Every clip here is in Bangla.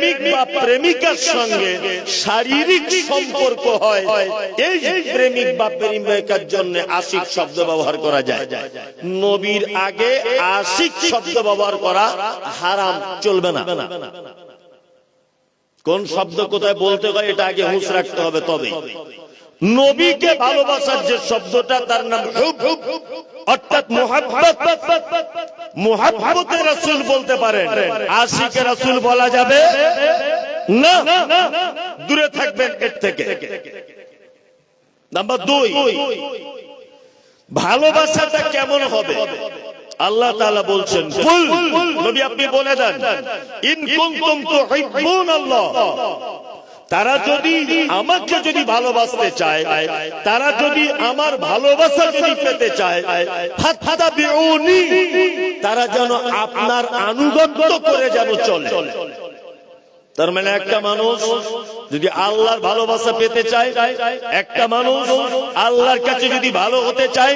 প্রেমিক বা প্রেমিকার সঙ্গে শারীরিক সম্পর্ক হয়, এই প্রেমিক বা প্রেমিকার জন্য আশিক শব্দ ব্যবহার করা যায়। নবীর আগে আশিক শব্দ ব্যবহার করা হারাম, চলবে না। কোন শব্দ কোথায় বলতে হয় এটা আগে হুঁশ রাখতে হবে। তবে নবীকে ভালোবাসার যে শব্দটা, তার নাম হুব, অর্থাৎ মুহাব্বত। মুহাব্বতে রাসূল বলতে পারেন, আশিকে রাসূল বলা যাবে না, দূরে থাকবেন এর থেকে। নাম্বার 2, ভালোবাসাটা কেমন হবে? আল্লাহ তাআলা বলছেন, কুল, নবী আপনি বলে দেন, ইন কুনতুম তুহিব্বুনাল্লাহ, তারা যদি আমাকে যদি ভালোবাসতে চায়, তারা যদি আমার ভালোবাসা যদি পেতে চায়, ফাত্তাবিউনি, তারা যেন আপনার আনুগত্য করে যেন চলে। তার মানে একটা মানুষ যদি আল্লাহর ভালোবাসা পেতে চায়, একটা মানুষ আল্লাহর কাছে যদি ভালো হতে চায়,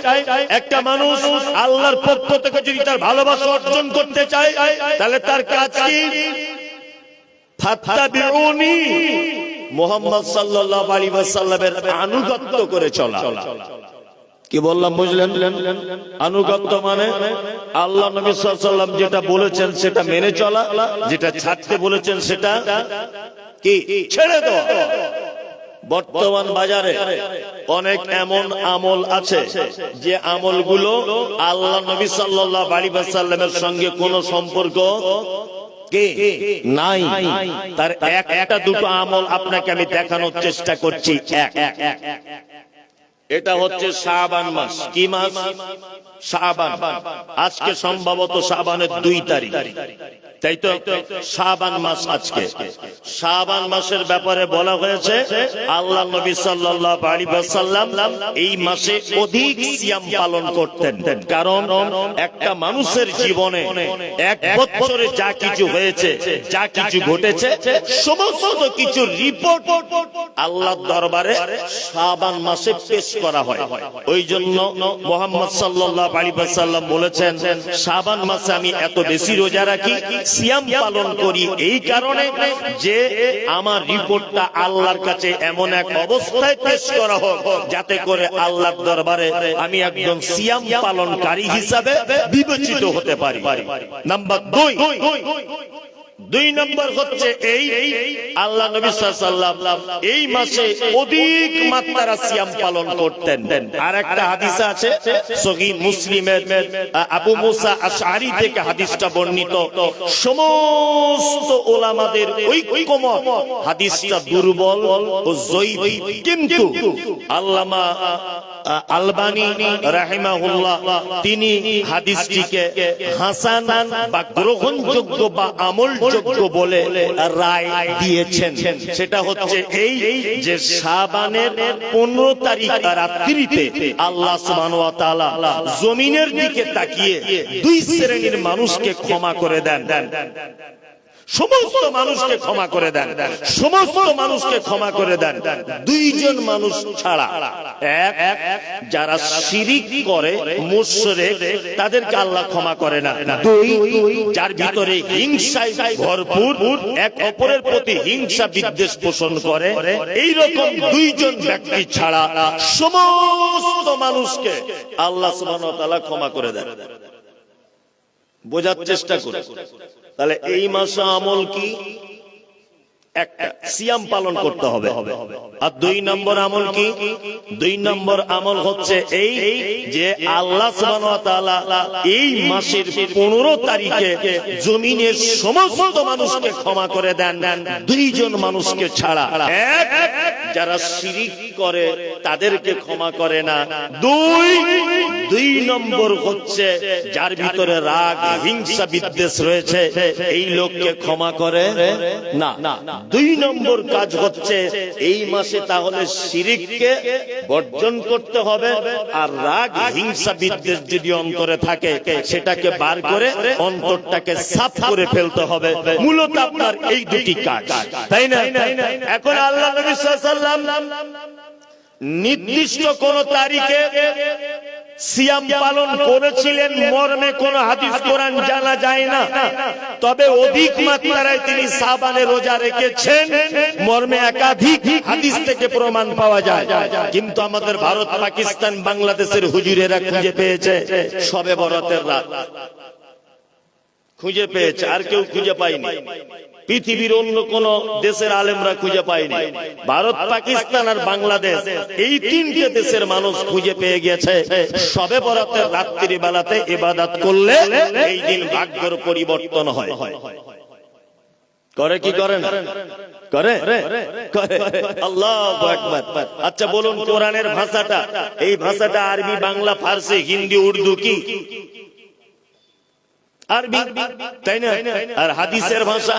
একটা মানুষ আল্লাহর পক্ষ থেকে যদি তার ভালোবাসা অর্জন করতে চায়, তাহলে তার কাজ কি? ফাত্তাবিউনি, মুহাম্মদ সাল্লাল্লাহু আলাইহি ওয়াসাল্লামের আনুগত্য করে চলা। কি বললাম বুঝলেন? আনুগত্য মানে আল্লাহ নবী সাল্লাল্লাহু আলাইহি ওয়াসাল্লাম যেটা বলেছেন সেটা মেনে চলা, যেটা ছাড়তে বলেছেন সেটা কি ছেড়ে দেওয়া। বর্তমান বাজারে অনেক এমন আমল আছে যে আমলগুলো আল্লাহ নবী সাল্লাল্লাহু আলাইহি ওয়াসাল্লামের সঙ্গে কোনো সম্পর্ক নাই। তার একটা দুটো আমল আপনাকে আমি দেখানোর চেষ্টা করছি। এটা হচ্ছে শাবান মাস। কি মাস? শাবান। আজকে সম্ভবত শাবানের 2 তারিখ, তাই তো? শাবান মাস আজকে। শাবান মাসের ব্যাপারে বলা হয়েছে আল্লাহ নবী সাল্লাল্লাহু আলাইহি ওয়াসাল্লাম এই মাসে অধিক সিয়াম পালন করতেন। কারণ একটা মানুষের জীবনে এক বছরে যা কিছু হয়েছে, যা কিছু ঘটেছে, সমস্ত কিছু রিপোর্ট আল্লাহর দরবারে শাবান মাসে পেশ করা হয়। ওই জন্য মুহাম্মদ সাল্লাল্লাহু আলাইহি ওয়াসাল্লাম বলেছেন, শাবান মাসে আমি এত বেশি রোজা রাখি, সিয়াম পালন করি এই কারণে যে আমার রিপোর্টটা আল্লাহর কাছে এমন এক অবস্থায় পেশ করা হোক যাতে করে আল্লাহর দরবারে আমি একজন সিয়াম পালনকারী হিসাবে বিবেচিত হতে পারি। নাম্বার 2 নম্বর হচ্ছে এই আল্লাহ নবী সাল্লাল্লাহু আলাইহি ওয়াসাল্লাম এই মাসে অধিক মাত্রায় সিয়াম পালন করতেন। আর একটা হাদিস আছে সহিহ মুসলিমের, আবু মুসা আশআরী থেকে হাদিসটা বর্ণিত। সমস্ত উলামাদের ঐক্যমত হাদিসটা দুর্বল ও যঈফ, কিন্তু আল্লামা আলবানী রাহিমাহুল্লাহ তিনি হাদিসটিকে হাসান বা গ্রহণযোগ্য বা আমলযোগ্য বলে রায় দিয়েছেন। সেটা হচ্ছে এই যে শাবানের 15 তারিখ রাত্রিতে আল্লাহ সুবহানাহু ওয়া তাআলা জমিনের দিকে তাকিয়ে 2 শ্রেণীর মানুষকে ক্ষমা করে দেন। সমস্ত মানুষকে ক্ষমা করে দেন, সমস্ত মানুষকে ক্ষমা করে দেন। 2 জন মানুষ ছাড়া, এক যারা শিরিক করে, মুশরিক, তাদেরকে আল্লাহ ক্ষমা করে না। 2 যার ভিতরে হিংসায় ভরপুর, এক অপরের প্রতি হিংসা বিদ্বেষ পোষণ করে, এই রকম 2 জন ব্যক্তি ছাড়া সমস্ত মানুষকে আল্লাহ সুবহানাহু ওয়া তাআলা ক্ষমা করে দেন। বোঝার চেষ্টা করুন। তাহলে এই মাসে আমল কি? একটা, সিয়াম পালন করতে হবে। আর 2 নম্বর আমল কি? 2 নম্বর আমল হচ্ছে এই যে আল্লাহ সুবহানাহু ওয়া তাআলা এই মাসের 15 তারিখে জমিনের সমস্ত মানুষকে ক্ষমা করে দেন, 2 জন মানুষকে ছাড়া। এক, যারা শিরিক করে তাদেরকে ক্ষমা করে না। 2 নম্বর হচ্ছে যার ভিতরে রাগ, হিংসা, বিদ্বেষ রয়েছে, এই লোককে ক্ষমা করে না। 2 নম্বর কাজ হচ্ছে এই মাসে তাহলে শিরিককে বর্জন করতে হবে, আর রাগ, হিংসা, বিদ্বেষ যদি অন্তরে থাকে সেটাকে বার করে অন্তরটাকে সাফ করে ফেলতে হবে। মূলত আপনার এই 2টি কাজ, তাই না? এখন আল্লাহ নবী সাল্লাল্লাহু আলাইহি ওয়াসাল্লাম নির্দিষ্ট কোন তারিখে, 2 নম্বর আমল কি? 2 নম্বর আমল হচ্ছে এই যে আল্লাহ সুবহানাহু ওয়া তাআলা এই মাসের 15 তারিখে জমিনের সমস্ত মানুষকে ক্ষমা করে দেন, 2 জন মানুষকে ছাড়া। এক, যারা শিরিক করে তাদেরকে ক্ষমা করে না। 2 নম্বর কাজ হচ্ছে এই মাসে তাহলে শিরিককে বর্জন করতে হবে, আর রাগ, হিংসা, বিদ্বেষ যদি অন্তরে থাকে সেটাকে বার করে অন্তরটাকে সাফ করে ফেলতে হবে। মূলত আপনার এই 2টি কাজ, তাই না? এখন আল্লাহ নবী সাল্লাল্লাহু আলাইহি ওয়াসাল্লাম নির্দিষ্ট কোন তারিখে সিয়াম পালন করেছিলেন মর্মে কোন হাদিস কোরআন জানা যায় না, তবে অধিক মাত্রায় তিনি শাবানে রোজা রেখেছেন মর্মে একাধিক হাদিস থেকে প্রমাণ পাওয়া যায়। কিন্তু আমাদের ভারত, পাকিস্তান, বাংলাদেশের হুজুরেরা খুঁজে পেয়েছে শবে বরাতের রাত, খুঁজে পেয়েছে, আর কেউ খুঁজে পায়নি। পৃথিবীর অন্য কোন দেশের আলেমরা খুঁজে পায়নি। ভারত, পাকিস্তান আর বাংলাদেশ, এই তিনটে দেশের মানুষ খুঁজে পেয়ে গেছে শবে বরাতের রাত্রি বেলাতে ইবাদত করলে এই দিন ভাগ্যের পরিবর্তন হয়। করে কি করে না? করে করে। আল্লাহু আকবার। আচ্ছা বলুন, কোরআনের ভাষাটা, এই ভাষাটা আরবি, বাংলা, ফার্সি, হিন্দি, উর্দু কি? আরবি, তাই না? আর হাদিসের ভাষা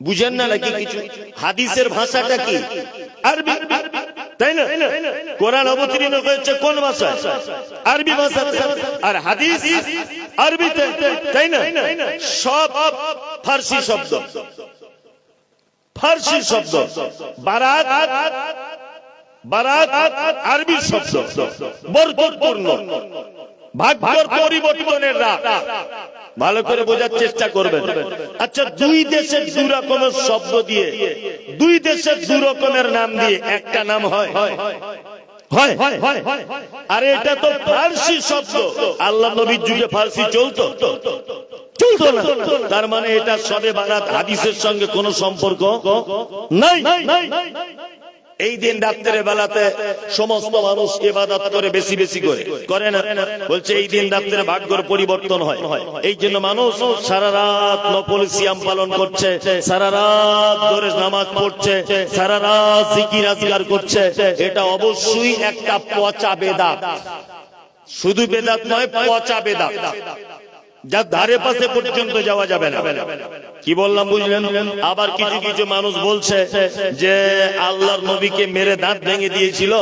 বুঝেন না নাকি কিছু? হাদিসের ভাষাটা কি? আরবি, তাই না? কোরআন অবতীর্ণ হয়েছে কোন ভাষায়? আরবি ভাষাতে। আর হাদিস আরবিতে, তাই না? সব ফার্সি শব্দ, ফার্সি শব্দ। বারাত, বারাত আরবি শব্দ, বরকতপূর্ণ, ভাগ্যের পরিবর্তনের রাত। ভালো করে বোঝার চেষ্টা করবেন। আচ্ছা, দুই দেশের দুই রকমের শব্দ দিয়ে, দুই দেশের দুই রকমের নাম দিয়ে একটা নাম হয়? আরে এটা তো ফার্সি শব্দ। আল্লাহ নবীর যুগে ফার্সি চলতো? চলতো না। তার মানে এটা শবে বারাত হাদিসের সঙ্গে কোনো সম্পর্ক নাই। এই দিন রাত্রের বেলাতে সমস্ত মানুষ ইবাদত করে, বেশি বেশি করে না? বলছে এই দিন রাত্রে ভাগ্যের পরিবর্তন হয়। এই জন্য মানুষ সারা রাত নফল সিয়াম পালন করছে, সারা রাত ধরে নামাজ পড়ছে, সারা রাত জিকির আজকার করছে। এটা অবশ্যই একটা পচা বেদাত। শুধু বেদাত নয়, পচা বেদাত, যার ধারে পাশে পর্যন্ত যাওয়া যাবে না। কি বললাম বুঝলেন? আবার কিছু কিছু মানুষ বলছে যে আল্লাহর নবীকে মেরে দাঁত ভেঙে দিয়েছিল,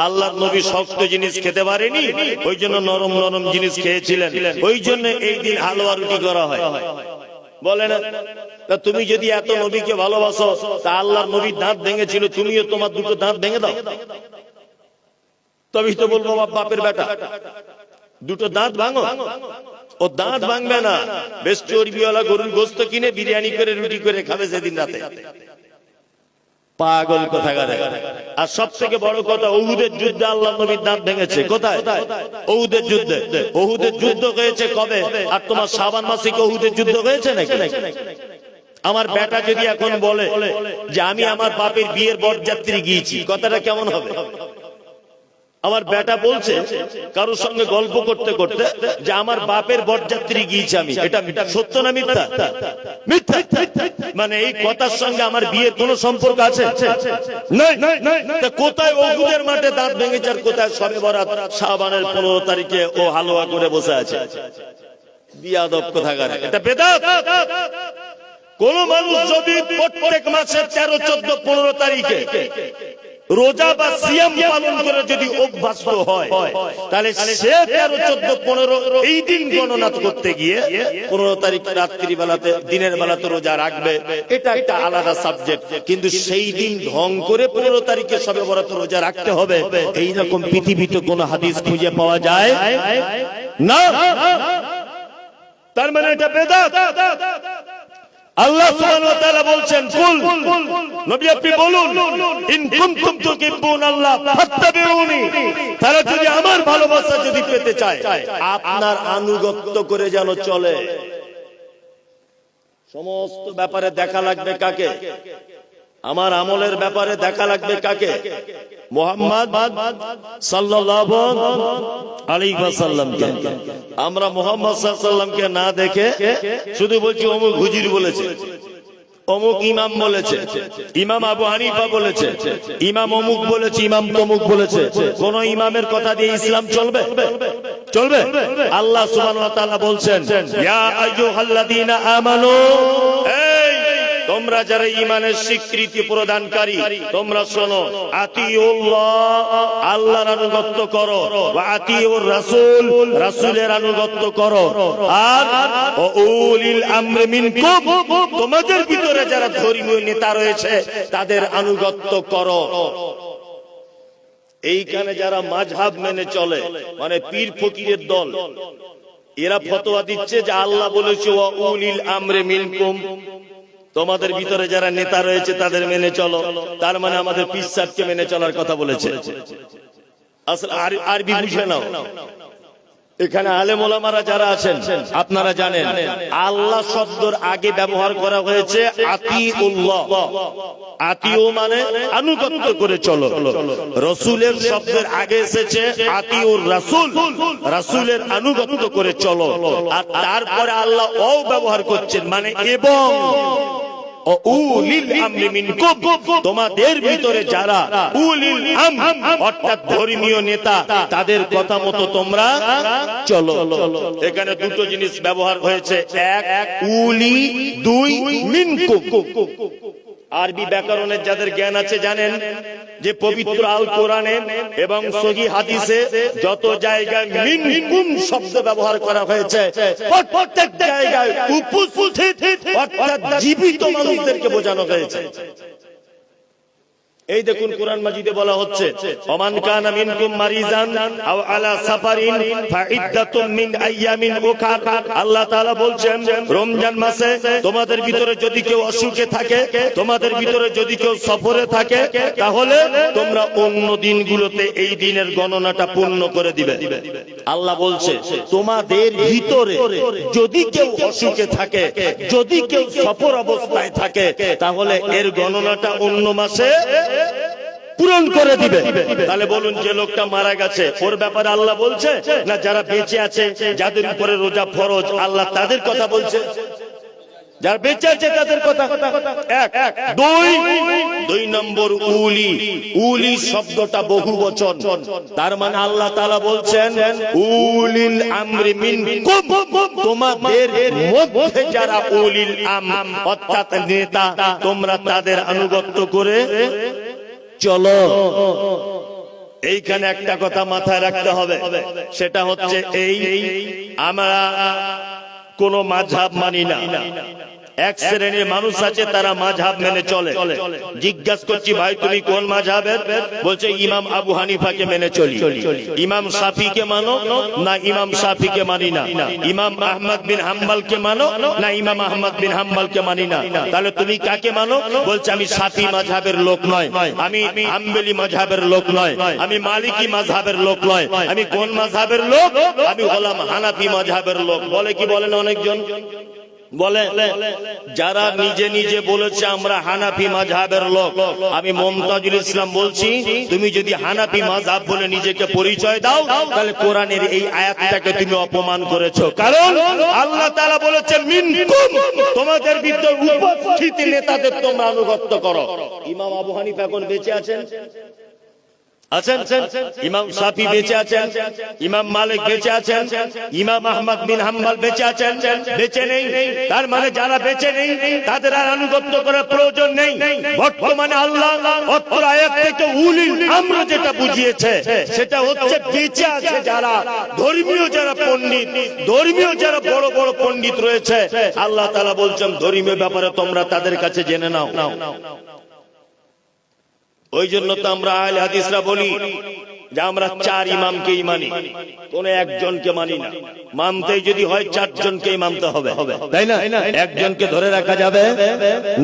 আল্লাহর নবী শক্ত জিনিস খেতে পারেনি, ওই জন্য নরম নরম জিনিস খেয়েছিলেন, ওই জন্য এই দিন হালুয়া রুটি করা হয়। বলে না? তা তুমি যদি এত নবীকে ভালোবাসো, তা আল্লাহর নবীর দাঁত ভেঙেছিল, তুমিও তোমার দুটো দাঁত ভেঙে দাও। তবেই তো বলবো বাপের বেটা, দুটো দাঁত ভাঙো। ও দাঁত ভাঙবে না, বেশ চর্বিওয়ালা গরুর গোস্ত কিনে বিরিয়ানি করে রুটি করে খাবে সেদিন রাতে। পাগল কোথাকার। আর সব থেকে বড় কথা, উহুদের যুদ্ধে আল্লাহ নবীর দাঁত ভেঙেছে। কোথায়? উহুদের যুদ্ধে। উহুদের যুদ্ধ হয়েছে কবে? আর তোমার শাবান মাসে কি উহুদের যুদ্ধ হয়েছে নাকি? আমার বেটা যদি এখন বলে যে আমি আমার বাপের বিয়ের বরযাত্রী গিয়েছি, কথাটা কেমন হবে? আমার বেটা বলছে কারোর সঙ্গে গল্প করতে করতে যে আমার বাপের বরযাত্রী গিয়েছি আমি, এটা সত্য না মিথ্যা? মিথ্যা। মানে এই কথার সঙ্গে আমার বিয়ের কোনো সম্পর্ক আছে? কোথায় উহুদের মাঠে দাঁত ভেঙেছে, আর কোথায় শবে বরাত শাবানের 15 তারিখে ও হালুয়া করে বসে আছে? বিয়াদব কোথাকার। এটা বেদাত। কোন মানুষ যদি প্রত্যেক মাসে 13, 14, 15 তারিখে রোজা বা সিয়াম পালন করে যদি অভ্যস্ত হয়, তাহলে সে 13, 14, 15 এই দিন গণনা করতে গিয়ে 15 তারিখ রাত্রি বেলাতে, দিনের বেলাতে রোজা রাখবে, এটা একটা আলাদা সাবজেক্ট। কিন্তু সেই দিন ঢং করে 15 তারিখে শবে বরাত রোজা রাখতে হবে, এইরকম পৃথিবীতে কোন হাদিস খুঁজে পাওয়া যায় না। তার মানে এটা বেদাত। আল্লাহ সুবহানাহু ওয়া তাআলা বলছেন, কুল, নবী আপনি বলুন, ইন কুনতুম তুহিব্বুনাল্লাহ ফাত্তাবিউনি, তারা যদি আমার ভালোবাসা যদি পেতে চায়, আপনার আনুগত্য করে যেন চলে। সমস্ত ব্যাপারে দেখা লাগবে কাকে? আমার আমলের ব্যাপারে দেখা লাগবে কাকে? মুহাম্মদ সাল্লাল্লাহু আলাইহি ওয়াসাল্লামকে। আমরা মুহাম্মদ সাল্লাল্লাহু আলাইহি ওয়াসাল্লামকে না দেখে শুধু বলছি অমুক হুজুর বলেছে, অমুক ইমাম বলেছে, ইমাম আবু হানিফা বলেছে, ইমাম অমুক বলেছে, ইমাম তমুক বলেছে। কোন ইমামের কথা দিয়ে ইসলাম চলবে? চলবে? আল্লাহ সুবহানাহু ওয়া তাআলা বলছেন, ইয়া আইয়ুহাল্লাযীনা আমানু, তোমরা যারা ঈমানের স্বীকৃতি প্রদানকারী, তোমরা শোনো, আতিউল্লাহ, আল্লাহর আনুগত্য করো, ওয়া আতিউর রাসূল, রাসূলের আনুগত্য করো, আর উলিল আমরি মিনকুম, তোমাদের ভিতরে যারা ধর্মীয় নেতা রয়েছে তাদের আনুগত্য করো। এইখানে যারা মাযহাব মেনে চলে, মানে পীর ফকিরের দল, এরা ফতোয়া দিচ্ছে যে আল্লাহ বলেছে ওয়া উলিল আমরি মিনকুম, তোমাদের ভিতরে যারা নেতা রয়েছে তাদের মেনে চলো। তার মানে আমাদের পীর সাহেবকে মেনে চলার কথা বলেছে। আসলে আরবি বুঝে নাও। এখানে আলেম ওলামারা যারা আছেন আপনারা জানেন আল্লাহ শব্দের আগে ব্যবহার করা হয়েছে আতিউল্লাহ। আতিউ মানে আনুগত্য করে চলো। রাসূলের শব্দের আগে এসেছে আতিউর রাসূল, রাসূলের আনুগত্য করে চলো। আর তারপরে আল্লাহ ও ব্যবহার করছেন, মানে এবং উলিল আমরি মিনকুম, তোমাদের ভিতরে যারা উলিল আমর অর্থাৎ ধর্মীয় নেতা, তাদের কথা মতো তোমরা চলো। এখানে দুটো জিনিস ব্যবহার হয়েছে, এক উলি, দুই মিনকুম। আরবি ব্যাকরণের যাদের জ্ঞান আছে জানেন যে পবিত্র আল কোরআনে এবং সহিহ হাদিসে যত জায়গায় মিনকুম শব্দ ব্যবহার করা হয়েছে প্রত্যেক জায়গায় উপস্থিত অর্থাৎ জীবিত মানুষদেরকে বোঝানো হয়েছে। এই দেখুন কোরআন মাজিদে বলা হচ্ছে ওমান কানা মিনকুম মারিজান আও আলা সাফারিন ফাইদ্দাতুম মিন আইয়ামিন উখার। আল্লাহ তাআলা বলছেন রমজান মাসে তোমাদের ভিতরে যদি কেউ অসুখে থাকে, তোমাদের ভিতরে যদি কেউ সফরে থাকে, তাহলে তোমরা অন্য দিনগুলোতে এই দিনের গণনাটা পূর্ণ করে দিবে। আল্লাহ বলছে তোমাদের ভিতরে যদি কেউ অসুখে থাকে, যদি কেউ সফর অবস্থায় থাকে, তাহলে এর গণনাটা অন্য মাসে পূরণ করে দিবে। তাহলে বলুন যে লোকটা মারা গেছে ওর ব্যাপারে আল্লাহ বলছে না যারা বেঁচে আছে যাদের উপরে রোজা ফরজ আল্লাহ তাদের কথা বলছে? যারা বেঁচে আছে তাদের কথা। এক দুই নম্বর উলি, উলি শব্দটা বহুবচন। তার মানে আল্লাহ তাআলা বলছেন উলিল আমরি মিনকুম, তোমাদের মধ্যে যারা উলিল আমর অর্থাৎ নেতা, তোমরা তাদের আনুগত্য করে চলো। এইখানে একটা কথা মাথায় রাখতে হবে, সেটা হচ্ছে এই আমরা কোন মাযহাব মানি না। এক শ্রেণীর মানুষ আছে তারা মাযহাব মেনে চলে। জিজ্ঞাসা করছি ভাই তুমি কোন মাযহাবের? বলছে ইমাম আবু হানিফাকে মেনে চলি। ইমাম শাফিকে মানো? না ইমাম শাফিকে মানি না। ইমাম আহমদ বিন হাম্বলকে মানো? না ইমাম আহমদ বিন হাম্বলকে মানি না। তাহলে তুমি কাকে মানো? বলছে আমি শাফি মাযহাবের লোক নয়, আমি হাম্বলি মাযহাবের লোক নয়, আমি মালিকি মাযহাবের লোক নয়। আমি কোন মাযহাবের লোক? আমি হলাম হানাফি মাযহাবের লোক। বলে কি বলেন অনেকজন? বলে যারা নিজে নিজে বলেছে আমরা হানাফি মাযহাবের লোক। আমি মুমতাজুল ইসলাম বলছি তুমি যদি হানাফি মাযহাব বলে নিজেকে পরিচয় দাও তাহলে কোরআনের এই আয়াতটাকে তুমি অপমান করেছো। কারণ আল্লাহ তাআলা বলেছে মিনকুম, তোমাদের ভিতরে উপস্থিত নেতাদের তোমরা আনুগত্য করো। ইমাম আবু হানিফা এখন বেঁচে আছেন? আছেন? ইমাম শাফি বেঁচে আছেন? ইমাম মালিক বেঁচে আছেন? ইমাম আহমদ বিন হাম্বল বেঁচে আছেন? বেঁচে নেই। তার মানে যারা বেঁচে নেই তাদের আর আনুগত্য করার প্রয়োজন নেই। বর্তমানে আল্লাহ অত্র আয়াত থেকে উলিল আমর যেটা বুঝিয়েছে সেটা হচ্ছে বেঁচে আছে যারা ধর্মীয়, যারা পণ্ডিত, ধর্মীয় যারা বড় বড় পণ্ডিত রয়েছে, আল্লাহ তাআলা বলছেন ধর্মীয় ব্যাপারে তোমরা তাদের কাছে জেনে নাও। ওই জন্য তো আমরা আহলে হাদিসরা বলি যে আমরা চার ইমামকেই মানি, কোন একজনকে মানি না। মানতেই যদি হয় চারজনকেই মানতে হবে, তাই না? একজনকে ধরে রাখা যাবে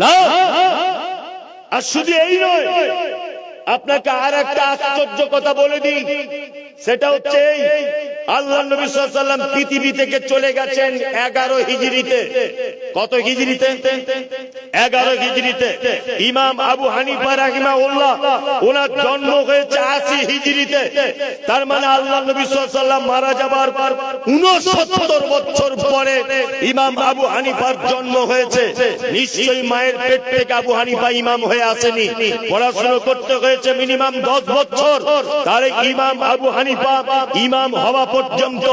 না। আর শুধু এই নয়, আপনাকে আর একটা আশ্চর্য কথা বলে দিই, সেটা হচ্ছে আল্লাহ নবী সাল্লাল্লাহু আলাইহি ওয়াসাল্লাম পৃথিবী থেকে চলে গেছেন 11 হিজরিতে। কত হিজরিতে? 11 হিজরিতে। ইমাম আবু হানিফা রাহিমাহুল্লাহ ওনার জন্ম হয়েছে 80 হিজরিতে। তার মানে আল্লাহ নবী সাল্লাল্লাহু আলাইহি ওয়াসাল্লাম মারা যাবার 69 বছর পরে ইমাম আবু হানিফার জন্ম হয়েছে। নিশ্চয়ই মায়ের পেট থেকে আবু হানিফা ইমাম হয়ে আসেনি, পড়াশোনা করতে হয়েছে মিনিমাম 10 বছর। তাহলে ইমাম আবু হানিফা ইমাম হওয়া পর্যন্ত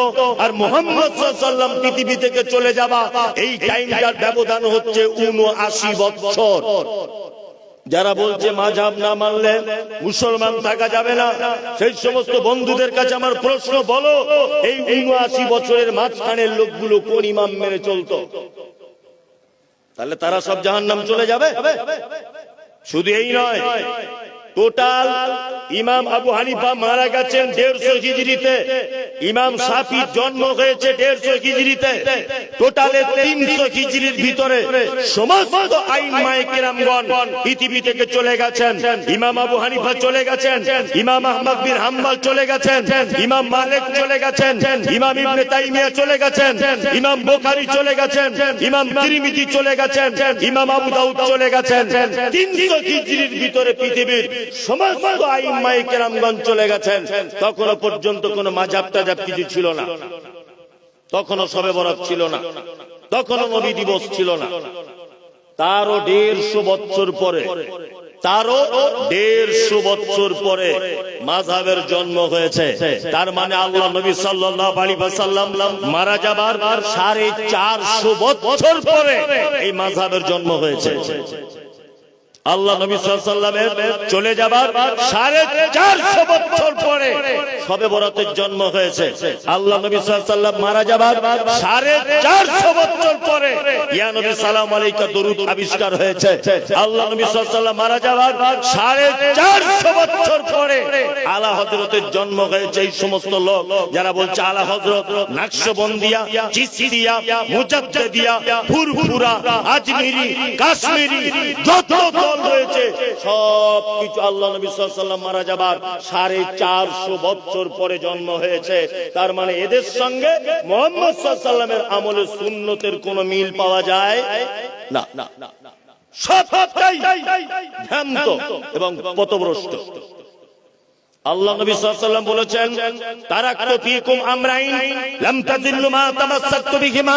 আর মুহাম্মদ সাল্লাল্লাহু আলাইহি ওয়াসাল্লাম পৃথিবী থেকে চলে যাওয়া এই টাইমটার ব্যবধান হচ্ছে 79 বছর। যারা বলছে মাযহাব না মানলে মুসলমান থাকা যাবে না, সেই সমস্ত বন্ধুদের কাছে আমার প্রশ্ন, বলো এই 79 বছরের মাঝখানের লোকগুলো কোন ইমাম মেনে চলতো? তাহলে তারা সব জাহান্নাম চলে যাবে? শুধু এই নয়, টোটাল ইমাম আবু হানিফা মারা গেছেন 150 হিজরিতে, ইমাম শাফির জন্ম হয়েছে 150 হিজরিতে। টোটালে 300 হিজরির ভিতরে সমস্ত আইম্মায়ে কেরামগণ পৃথিবী থেকে চলে গেছেন। ইমাম আবু হানিফা চলে গেছেন, ইমাম আহমদ বিন হাম্বল চলে গেছেন, ইমাম মালিক চলে গেছেন, ইমাম ইবনে তাইমিয়া চলে গেছেন, ইমাম বুখারী চলে গেছেন, ইমাম তিরমিজি চলে গেছেন, ইমাম আবু দাউদ চলে গেছেন। 300 হিজরির ভিতরে পৃথিবীর সমস্ত আইম্মায়ে কেরামগণ চলে গেছেন। তখনও পর্যন্ত কোনো মাযহাব টাযাব কিছু ছিল না, তখনও শবে বরাত ছিল না, তখনও নবী দিবস ছিল না। তারও 150 বছর পরে, তারও 150 বছর পরে মাযহাবের জন্ম হয়েছে। তার মানে আল্লাহ নবী সাল্লাল্লাহু আলাইহি ওয়াসাল্লাম মারা যাবার 450 বছর পরে এই মাযহাবের জন্ম হয়েছে। আল্লাহ নবী সাল্লাল্লাহু আলাইহি ওয়াসাল্লামের চলে যাবার 450 বছর পরে শবে বরাতের জন্ম হয়েছে। আল্লাহ নবী সাল্লাল্লাহু আলাইহি ওয়াসাল্লাম মারা যাবার 450 বছর পরে ইয়া নবী সালাম আলাইকা দরুদ আবিষ্কার হয়েছে। আল্লাহ নবী সাল্লাল্লাহু আলাইহি ওয়াসাল্লাম মারা যাবার 450 বছর পরে আলা হযরতের জন্ম হয়েছে। এই সমস্ত লোক যারা বলছে আলা হযরত নকশবন্দিয়া, চিশতিয়া, মুজাদ্দিদিয়া, ফুরফুরা, আজমিরি, কাশ্মীরি যত রয়েছে সব কিছু আল্লাহ নবী সাল্লাল্লাহু আলাইহি ওয়াসাল্লাম মারা যাবার 450 বছর পরে জন্ম হয়েছে। তার মানে এদের সঙ্গে মুহাম্মদ সাল্লাল্লাহু আলাইহি ওয়াসাল্লামের আমলে সুন্নতের কোনো মিল পাওয়া যায় না, সবটাই ভ্রান্ত এবং পথভ্রষ্ট। আল্লাহ নবী সাল্লাল্লাহু আলাইহি ওয়াসাল্লাম বলেছেন তারাকতু ফীকুম আমরাইন লাম তাযিল্লু মা তামাসসাকতু বিহিমা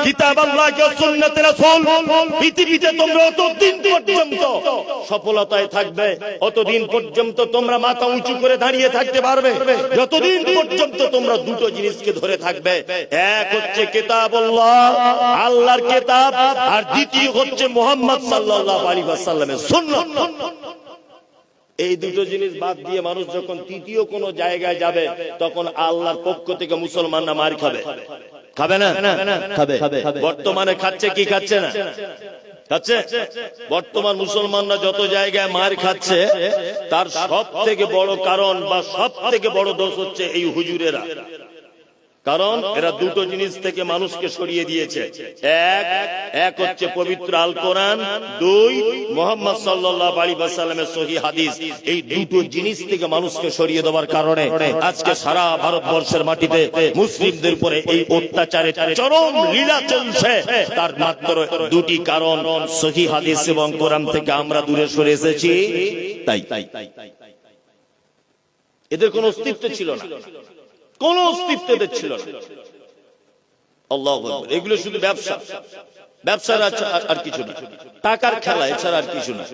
কিতাবাল্লাহি ওয়া সুন্নাতি রাসূল। পৃথিবীতে তোমরা ততদিন পর্যন্ত সফলতায় থাকবে, অতদিন পর্যন্ত তোমরা মাথা উঁচু করে দাঁড়িয়ে থাকতে পারবে, যতদিন পর্যন্ত তোমরা দুটো জিনিসকে ধরে থাকবে। এক হচ্ছে কিতাবুল্লাহ, আল্লাহর কিতাব, আর দ্বিতীয় হচ্ছে মুহাম্মদ সাল্লাল্লাহু আলাইহি ওয়াসাল্লামের সুন্নাত। এই দুটো জিনিস বাদ দিয়ে মানুষ যখন তৃতীয় কোন জায়গায় যাবে তখন আল্লাহর পক্ষ থেকে মুসলমানরা মার খাবে, খাবে না? খাবে। বর্তমানে খাচ্ছে কি খাচ্ছে না? খাচ্ছে। বর্তমান মুসলমানরা যত জায়গায় মার খাচ্ছে তার সব থেকে বড় কারণ বা সব থেকে বড় দোষ হচ্ছে এই হুজুরেরা। কারণ এরা দুটো জিনিস থেকে মানুষকে সরিয়ে দিয়েছে। এক হচ্ছে পবিত্র আল কোরআন, দুই মুহাম্মদ সাল্লাল্লাহু আলাইহি ওয়াসাল্লামের সহিহ হাদিস। এই দুটো জিনিস থেকে মানুষকে সরিয়ে দেওয়ার কারণে আজকে সারা ভারতবর্ষের মাটিতে মুসলিমদের উপরে এই অত্যাচারের চরম লীলা চলছে। তার মাত্র দুটি কারণ, সহিহ হাদিস এবং কোরআন থেকে আমরা দূরে সরে এসেছি। তাই এদের কোনো অস্তিত্ব ছিল না, কোন অস্তিত্ব ছিল না। আল্লাহু আকবার। এগুলো শুধু ব্যবসা, ব্যবসার আর কিছু না, টাকার খেলা, এছাড়া আর কিছু না।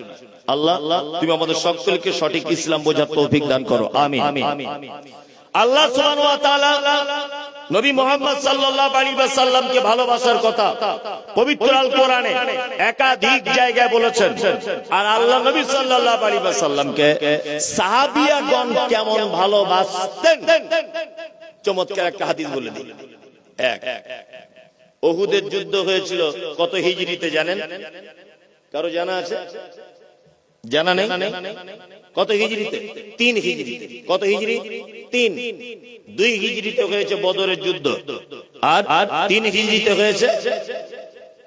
আল্লাহ তুমি আমাদের সকলকে সঠিক ইসলাম বোঝার তৌফিক দান করো, আমিন। আল্লাহ সুবহানাহু ওয়া তাআলা নবী মুহাম্মদ সাল্লাল্লাহু আলাইহি ওয়াসাল্লামকে ভালোবাসার কথা পবিত্র আল কোরআনে একাধিক জায়গায় বলেছেন। আর আল্লাহ নবী সাল্লাল্লাহু আলাইহি ওয়াসাল্লামকে সাহাবিয়াগণ কেমন ভালোবাসতেন চমৎকার একটা হাদিস বলে দিই। এক, উহুদের যুদ্ধ হয়েছিল কত হিজরিতে জানেন? কারো জানা আছে? জানা নেই? কত হিজরিতে? 3 হিজরিতে। কত হিজরি? 3। 2 হিজরিতে হয়েছে বদরের যুদ্ধ, আর 3 হিজরিতে হয়েছে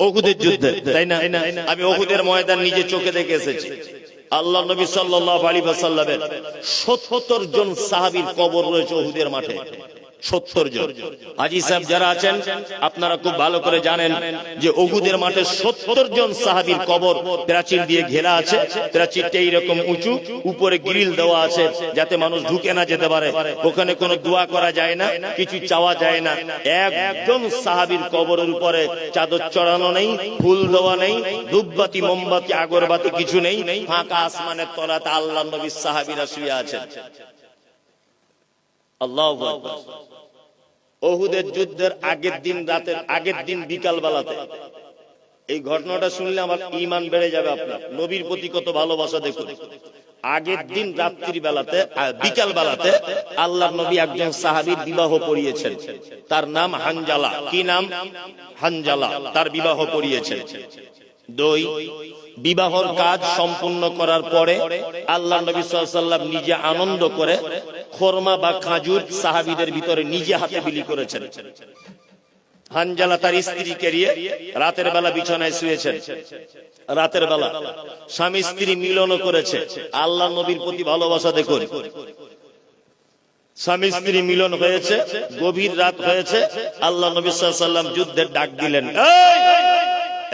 উহুদের যুদ্ধ, তাই না? আমি উহুদের ময়দান নিজে চোখে দেখে এসেছি। আল্লাহ নবী সাল্লাল্লাহু আলাইহি ওয়াসাল্লামের 70 জন সাহাবীর কবর রয়েছে উহুদের মাঠে। 70 জন। হাজী সাহেব যারা আছেন আপনারা খুব ভালো করে জানেন যে উহুদের মাঠে 70 জন সাহাবীর কবর প্রাচীর দিয়ে ঘেরা আছে। প্রাচীরটা এইরকম উঁচু, উপরে গ্রিল দেওয়া আছে যাতে মানুষ ঢুকে না যেতে পারে। ওখানে কোনো দোয়া করা যায় না, কিছু চাওয়া যায় না। একজন সাহাবীর কবরের উপরে চাদর চড়ানো নেই, ফুল দেওয়া নেই, ধূপবাতি, মোমবাতি, আগরবাতি কিছু নেই। ফাঁকা আসমানের তলাতে আল্লাহ নবীর সাহাবীরা শুয়ে আছেন। আল্লাহু আকবার। উহুদের যুদ্ধের আগের দিন, রাতের আগের দিন বিকাল বেলাতে, এই ঘটনাটা শুনলে আমার ঈমান বেড়ে যাবে। আপনার নবীর প্রতি কত ভালোবাসা দেখুন। আগের দিন রাত্রি বেলাতে, বিকাল বেলাতে আল্লাহর নবী একজন সাহাবীর বিবাহ পড়িয়েছেন। তার নাম হানজালা। কি নাম? হানজালা। তার বিবাহ পড়িয়েছেন। 2 বিবাহর কাজ সম্পূর্ণ করার পরে আল্লাহ নবী সাল্লাল্লাহু আলাইহি ওয়াসাল্লাম নিজে আনন্দ করে খোরমা বা খাজুর সাহাবীদের ভিতরে নিজে হাতে বিলি করেছেন। হানজালা তার স্ত্রীকে নিয়ে রাতের বেলা বিছানায় শুয়েছেন। রাতের বেলা স্বামী স্ত্রী মিলনও করেছে। আল্লাহ নবীর প্রতি ভালোবাসা দেখুন। স্বামী স্ত্রী মিলন হয়েছে, গভীর রাত হয়েছে, আল্লাহ নবী সাল্লাল্লাহু আলাইহি ওয়াসাল্লাম যুদ্ধের ডাক দিলেন,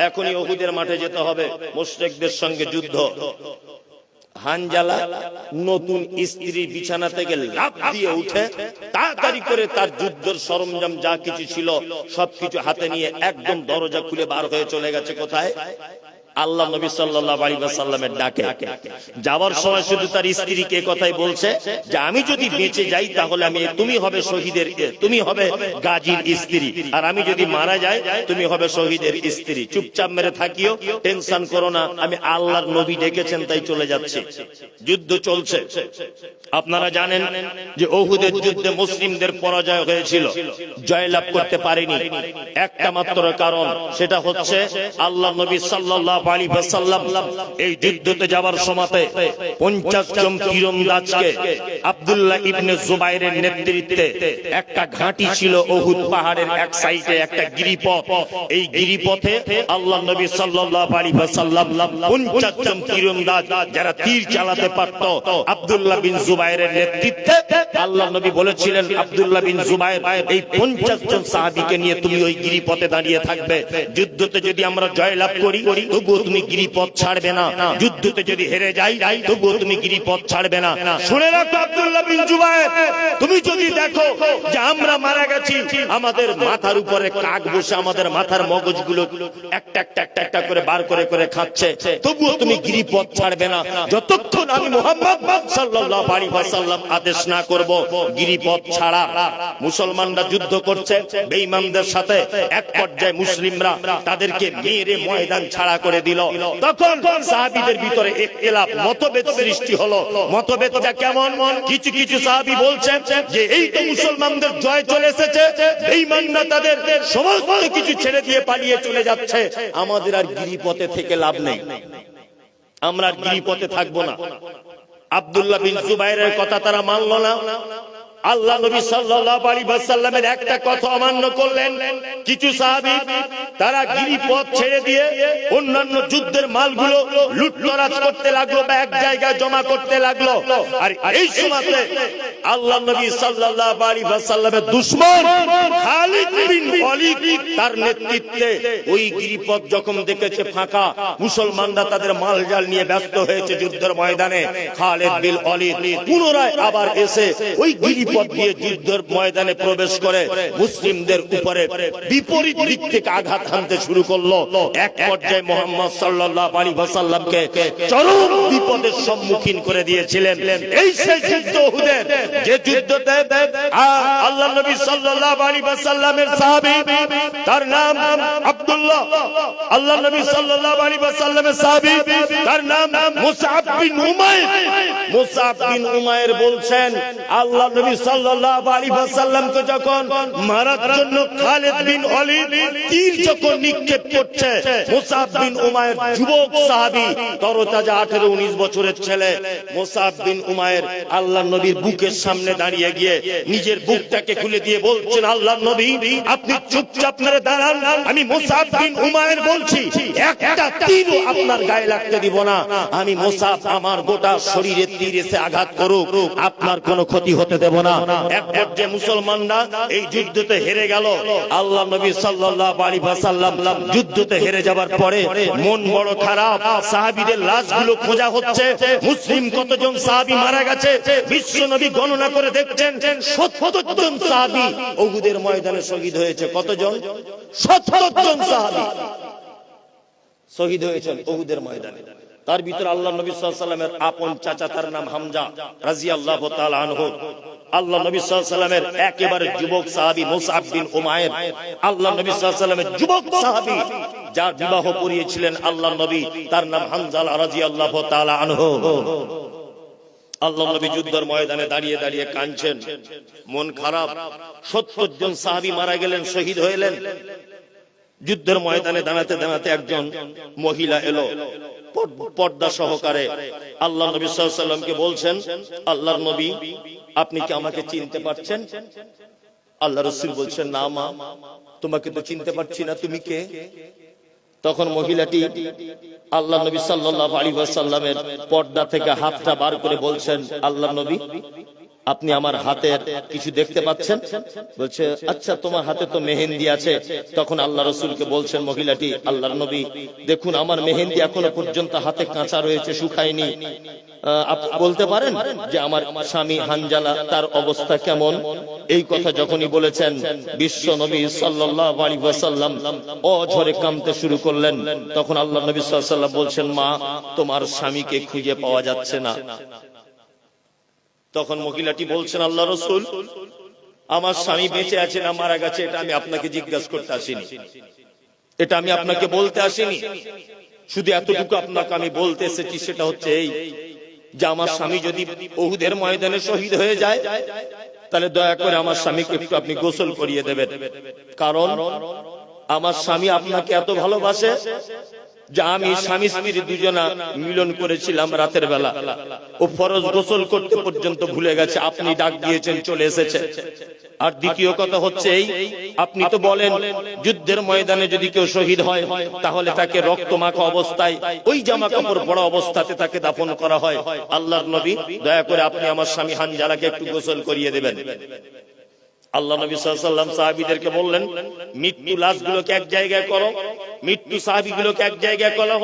এখনই উহুদের মাঠে যেতে হবে, মুশরিকদের সঙ্গে যুদ্ধ। হানজালা নতুন স্ত্রীর বিছানা থেকে লাফ দিয়ে উঠে তাড়াতাড়ি করে তার যুদ্ধের সরঞ্জাম যা কিছু ছিল সবকিছু হাতে নিয়ে একদম দরজা খুলে বার হয়ে চলে গেছে। কোথায়? আল্লাহ নবী সাল্লাল্লাহু আলাইহি ওয়াসাল্লামের ডাকে। যাওয়ার সময় শুধু তার স্ত্রীকে কথাই বলছে যে আমি যদি বেঁচে যাই তাহলে তুমি হবে শহীদের, তুমি হবে গাজীর স্ত্রী, আর আমি যদি মারা যাই তুমি হবে শহীদের স্ত্রী। চুপচাপ মেরে থাকিও, টেনশন করো না, আমি আল্লাহর নবী ডেকেছেন তাই চলে যাচ্ছি। যুদ্ধ চলছে। আপনারা জানেন যে উহুদের যুদ্ধে মুসলিমদের পরাজয় হয়েছিল, জয়লাভ করতে পারেনি। একটা মাত্র কারণ, সেটা হচ্ছে আল্লাহ নবী সাল্লাল্লাহু আলাইহি ওয়াসাল্লাম এই যুদ্ধতে যাবার সময়তে 50 জন তীরন্দাজকে আব্দুল্লাহ ইবনে জুবাইরের নেতৃত্বে একটা ঘাঁটি ছিল উহুদ পাহাড়ের এক সাইডে, একটা গিরিপথ। এই গিরিপথে আল্লাহ নবী সাল্লাল্লাহু আলাইহি ওয়াসাল্লাম 50 জন তীরন্দাজ যারা তীর চালাতে পারত আব্দুল্লাহ বিন জুবাইরের নেতৃত্বে আল্লাহ নবী বলেছিলেন, আব্দুল্লাহ বিন জুবাইর এই 50 জন সাহাবীকে নিয়ে তুমি ওই গিরিপথে দাঁড়িয়ে থাকবে। যুদ্ধতে যদি আমরা জয়লাভ করি তবুও তুমি গিরিপথ ছাড়বে না, যুদ্ধতে যদি হেরে যাই তবুও তুমি গিরিপথ ছাড়বে না। শুনে রাখো আব্দুল্লাহ বিন জুবাইর, তুমি যদি দেখো যে আমরা মারা গেছি, আমাদের মাথার উপরে কাক বসে আমাদের মাথার মগজগুলো একটা একটা একটা একটা করে বার করে করে খাচ্ছে, তবুও তুমি গিরিপথ ছাড়বে না যতক্ষণ আমি মুহাম্মদ সাল্লাল্লাহু আলাইহি ওয়াসাল্লাম আদেশ না করব গিরিপথ ছাড়া। মুসলমানরা যুদ্ধ করছে বেঈমানদের সাথে, এক পর্যায়ে মুসলিমরা তাদেরকে মেরে ময়দান ছাড়া করে দিল। তখন সাহাবীদের ভিতরে ইখতিলাফ, মতভেদ সৃষ্টি হলো। মতভেদটা কেমন? কিছু কিছু সাহাবী বলছেন যে এই তো মুসলমানদের জয় চলে এসেছে, বেঈমানরা তাদের সমস্ত কিছু ছেড়ে দিয়ে পালিয়ে চলে যাচ্ছে, আমাদের আর গিরিপথে থেকে লাভ নেই, আমরা আর গিরিপথে থাকবো না। আব্দুল্লাহ বিন জুবাইরের কথা তারা মানল না। আল্লাহ নবী সাল্লাল্লাহু আলাইহি ওয়াসাল্লামের একটা কথা অমান্য করলেন। কিছু সাহাবী তারা গিরিপথ ছেড়ে দিয়ে অন্যান্য যুদ্ধের মালগুলো লুটতরাজ করতে লাগলো বা এক জায়গায় জমা করতে লাগলো। আর এই সময়তে আল্লাহ নবী সাল্লাল্লাহু আলাইহি ওয়াসাল্লামের দুশমন খালিদ বিন ওয়ালিদ তার নেতৃত্বে ওই গিরিপথ যখন দেখেছে ফাঁকা, মুসলমানরা তাদের মালজাল নিয়ে ব্যস্ত হয়েছে যুদ্ধের ময়দানে, খালিদ বিন ওয়ালিদ পুনরায় আবার এসে ওই গিরিপথ দিয়ে যুদ্ধের ময়দানে প্রবেশ করে মুসলিমদের উপরে বিপরীত দিক থেকে আঘাত হানতে শুরু করলো। এক পর্যায়ে মুহাম্মদ সাল্লাল্লাহু আলাইহি ওয়াসাল্লামকে চরম বিপদের সম্মুখীন করে দিয়েছিলেন। এই সেই যুদ্ধ উহুদের, যে যুদ্ধতে আল্লাহ নবী সাল্লাল্লাহু আলাইহি ওয়াসাল্লামের সাহাবী তার নাম আব্দুল্লাহ, আল্লাহ নবী সাল্লাল্লাহু আলাইহি ওয়াসাল্লামের সাহাবী তার নাম মুসআব বিন উমাইর। মুসআব বিন উমাইর বলছেন আল্লাহ নবী সাল্লাল্লাহু আলাইহি ওয়াসাল্লামকে যখন মারার জন্য খালিদ বিন ওয়ালিদ তীর যখন নিক্ষেপ করছে, মুসআব বিন উমাইর যুবক সাহাবী, তরতাজা 18-19 বছরের ছেলে, মুসআব বিন উমাইর আল্লাহর নবীর বুকের সামনে দাঁড়িয়ে গিয়ে নিজের বুকটাকে খুলে দিয়ে বলছেন, আল্লাহর নবী আপনি চুপচাপ মেরে দাঁড়ান, আমি মুসআব বিন উমাইর বলছি, একটা তীরও আপনার গায়ে লাগতে দিব না, আমি মুসআব আমার গোটা শরীরে তীর এসে আঘাত করুক, আপনার কোনো ক্ষতি হতে দেব না। এক পর্যায়ে মুসলমানরা এই যুদ্ধতে হেরে গেল। আল্লাহ নবী সাল্লাল্লাহু আলাইহি ওয়াসাল্লাম যুদ্ধতে হেরে যাবার পরে মন বড় খারাপ, সাহাবীদের লাশগুলো খোঁজা হচ্ছে, মুসলিম কতজন সাহাবী মারা গেছে বিশ্ব নবী গণনা করে দেখছেন 70 জন সাহাবী উহুদের ময়দানে শহীদ হয়েছে। কতজন? 70 জন সাহাবী শহীদ হয়েছেন উহুদের ময়দানে। তার ভিতর আল্লাহ নবী সাল্লাল্লাহু আলাইহি ওয়াসাল্লামের আপন চাচা, তার নাম হামজা রাদিয়াল্লাহু তাআলা আনহু। আল্লাহ নবী সাল্লাল্লাহু আলাইহি ওয়াসাল্লামের একেবারে যুবক সাহাবী মুসআব বিন উমাইর, আল্লাহ নবী সাল্লাল্লাহু আলাইহি ওয়াসাল্লামের যুবক সাহাবী যার বিবাহ করিয়েছিলেন আল্লাহ নবী, তার নাম হামজালা রাদিয়াল্লাহু তাআলা আনহু। আল্লাহ নবী যুদ্ধের ময়দানে দাঁড়িয়ে দাঁড়িয়ে কাঁদছেন, মন খারাপ। 70 জন সাহাবী মারা গেলেন, শহীদ হলেন। যুদ্ধের ময়দানে দাঁড়াতে দাঁড়াতে একজন মহিলা এলো পর্দা সহকারে, আল্লাহ নবী সাল্লাল্লাহু আলাইহি ওয়াসাল্লামকে বলছেন, আল্লাহর নবী আপনি কি আমাকে চিনতে পারছেন? আল্লাহ রাসূল বলছেন, না মা, তোমাকে তো চিনতে পারছি না, তুমি কে? তখন মহিলাটি আল্লাহ নবী সাল্লাল্লাহু আলাইহি ওয়াসাল্লামের পর্দা থেকে হাতটা বার করে বলছেন, আল্লাহ নবী আপনি আমার হাতের কিছু দেখতে পাচ্ছেন? বলছে, আচ্ছা তোমার হাতে তো মেহেন্দি আছে। তখন আল্লাহ রাসূলকে বলছেন মহিলাটি, আল্লাহর নবী দেখুন আমার মেহেন্দি এখনো পর্যন্ত হাতে কাঁচা রয়েছে, শুকায়নি। আপনি বলতে পারেন যে আমার স্বামী হানজালা তার অবস্থা কেমন? এই কথা যখনই বলেছেন বিশ্ব নবী সাল্লাল্লাহু আলাইহি ওয়াসাল্লাম অঝরে কাঁদতে শুরু করলেন। তখন আল্লাহ নবী সাল্লাল্লাহু আলাইহি ওয়াসাল্লাম বলছেন, মা তোমার স্বামীকে খুঁজে পাওয়া যাচ্ছে না। তখন মহিলাটি বলছেন, আল্লাহ রাসূল আমার স্বামী বেঁচে আছে না মারা গেছে এটা আমি আপনাকে জিজ্ঞাসা করতে আসিনি, এটা আমি আপনাকে বলতে আসিনি। শুধু এতটুকু আপনাকে আমি বলতে এসেছি, সেটা হচ্ছে এই যে আমার স্বামী যদি উহুদের ময়দানে শহীদ হয়ে যায় তাহলে দয়া করে আমার স্বামীকে একটু আপনি গোসল করিয়ে দেবেন, কারণ আমার স্বামী আপনাকে এত ভালোবাসে যে আমি স্বামী স্ত্রী দুজনা মিলন করেছিলাম রাতের বেলা, ও ফরজ গোসল করতে পর্যন্ত ভুলে গেছে, আপনি ডাক দিয়েছেন চলে এসেছে। আর দ্বিতীয় কথা হচ্ছে এই, আপনি তো বলেন যুদ্ধের ময়দানে যদি কেউ শহীদ হয় তাহলে তাকে রক্তমাখা অবস্থায় ওই জামা কাপড় পরা অবস্থাতে তাকে দাফন করা হয়। আল্লাহর নবী দয়া করে আপনি আমার স্বামী হানজালাকে একটু গোসল করিয়ে দেবেন। আল্লাহ নবী সাল্লাল্লাহু আলাইহি ওয়াসাল্লাম সাহাবীদেরকে বললেন, মৃত্যু লাশগুলোকে এক জায়গায় করো। মৃত্যু সাহাবীগুলোকে এক জায়গায় করা হলো।